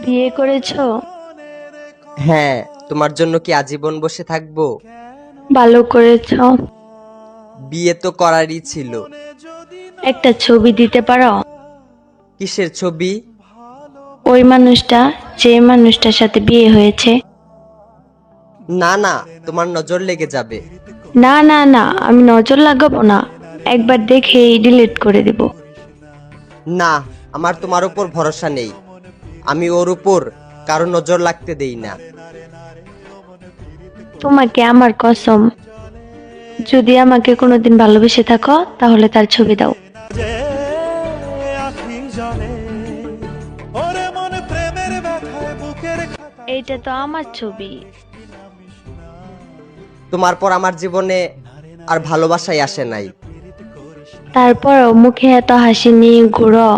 বিয়ে করেছো? হ্যাঁ, তোমার জন্য কি আজীবন বসে থাকবো? ভালো করেছো। বিয়ে তো করারই ছিল। একটা ছবি দিতে পারো? কিসের ছবি? ওই মানুষটা, যে মানুষটার সাথে বিয়ে হয়েছে। না না, তোমার নজর লেগে যাবে। না না না, আমি নজর লাগাবো না, একবার দেখেই ডিলিট করে দেব। না, আমার তোমার উপর ভরসা নেই। আমি ওর উপর কারো নজর লাগতে দেই না। তোমাকে আমার কসম, যদি আমাকে কোনোদিন ভালোবেসে থাকো তাহলে তার ছবি দাও। যে আখি জলে ওরে মন প্রেমের ব্যথায় বুকের খাতায় এইটা তো আমার ছবি। তোমার পর আমার জীবনে আর ভালোবাসাই আসে নাই। তারপরও মুখে এত হাসি নিয়ে ঘুরো।